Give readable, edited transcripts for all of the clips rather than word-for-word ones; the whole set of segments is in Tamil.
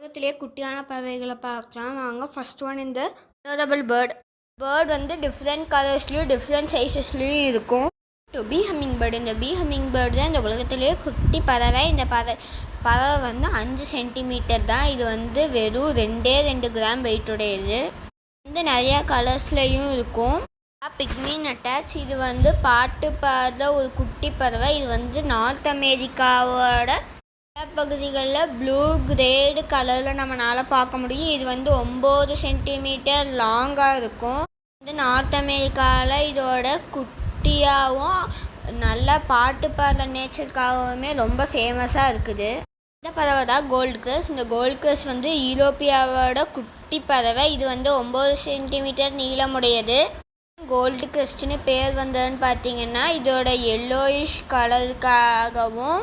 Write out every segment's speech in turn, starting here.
உலகத்திலேயே குட்டியான பறவைகளை பார்க்கலாம் வாங்க. ஃபர்ஸ்ட் ஒன் இந்த adorable பேர்ட். வந்து டிஃப்ரெண்ட் கலர்ஸ்லேயும் டிஃப்ரெண்ட் சைஸஸ்லேயும் இருக்கும். பீ ஹம்மிங் பேர்டு. இந்த பீ ஹம்மிங் பேர்டு தான் இந்த உலகத்திலேயே குட்டி பறவை. இந்த பறவை வந்து 5 சென்டிமீட்டர் தான். இது வந்து வெறும் 2 கிராம் வெயிட்டுடையது. வந்து நிறையா கலர்ஸ்லேயும் இருக்கும். பிக்மீன் அட்டாச். இது வந்து பாட்டு பாடுற ஒரு குட்டி பறவை. இது வந்து நார்த் அமெரிக்காவோட பகுதிகளில் ப்ளூ கிரேடு கலரில் நம்மளால் பார்க்க முடியும். இது வந்து 9 சென்டிமீட்டர் லாங்காக இருக்கும். வந்து நார்த் அமெரிக்காவில் இதோட குட்டியாகவும் நல்லா பாட்டு பாடுற நேச்சருக்காகவுமே ரொம்ப ஃபேமஸாக இருக்குது. இந்த பறவை தான் கோல்டு கிரஸ். இந்த கோல்டு கிரஸ் வந்து யூரோப்பியாவோட குட்டி பறவை. இது வந்து 9 சென்டிமீட்டர் நீளமுடையது. கோல்டு கிரஸ்ட்னு பேர் வந்ததுன்னு பார்த்தீங்கன்னா இதோட எல்லோயிஷ் கலருக்காகவும்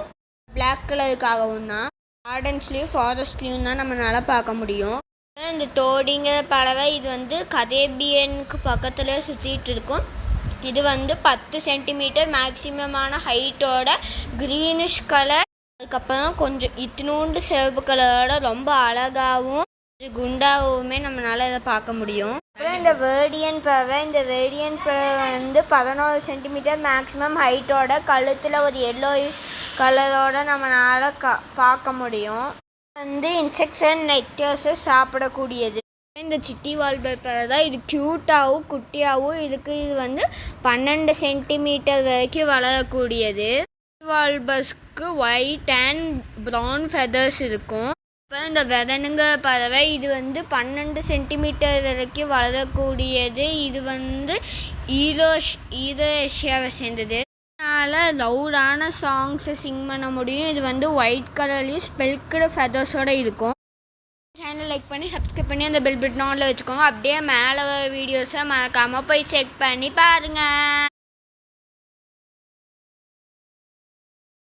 பிளாக் கலருக்காகவும் தான். கார்டன்ஸ்லேயும் ஃபாரஸ்ட்லேயும் தான் நம்மளால் பார்க்க முடியும். இந்த டோடிங்கிற பறவை இது வந்து கரேபியனுக்கு பக்கத்துலேயே சுற்றிட்டு இருக்கும். இது வந்து 10 சென்டிமீட்டர் மேக்சிமமான ஹைட்டோட க்ரீனிஷ் கலர். அதுக்கப்புறம் கொஞ்சம் இத்தினூண்டு சிவப்பு கலரோட ரொம்ப அழகாகவும் குண்டாகவுமே நம்மளால் இதை பார்க்க முடியும். அப்புறம் இந்த வேர்டியன் பறவை. இந்த வேர்டியன் பறவை வந்து 11 சென்டிமீட்டர் மேக்ஸிமம் ஹைட்டோட கழுத்தில் ஒரு எல்லோயிஷ் கலரோட நம்மளால் பார்க்க முடியும். வந்து இன்செக்ட்ஸ் அண்ட் நெக்டர்ஸை சாப்பிடக்கூடியது. இந்த சிட்டி வால்பர் பறவை தான். இது க்யூட்டாகவும் குட்டியாகவும் இருக்குது. இது வந்து 12 சென்டிமீட்டர் வரைக்கும் வளரக்கூடியது. வால்பர்ஸ்க்கு ஒயிட் அண்ட் ப்ரௌன் ஃபெதர்ஸ் இருக்கும். அப்புறம் இந்த வெதனுங்க பறவை. இது வந்து 12 சென்டிமீட்டர் வரைக்கும் வளரக்கூடியது. இது வந்து ஈரோஏஷியாவை சேர்ந்தது. அதனால் லவுடான சாங்ஸை சிங் பண்ண முடியும். இது வந்து ஒயிட் கலர்லேயும் ஸ்பெல்க்டு ஃபெதர்ஸோடு இருக்கும். சேனல் லைக் பண்ணி சப்ஸ்கிரைப் பண்ணி அந்த பெல் பட்டன் ஆனில் வச்சுக்கோங்க. அப்படியே மேலே வீடியோஸை மறக்காமல் போய் செக் பண்ணி பாருங்கள்.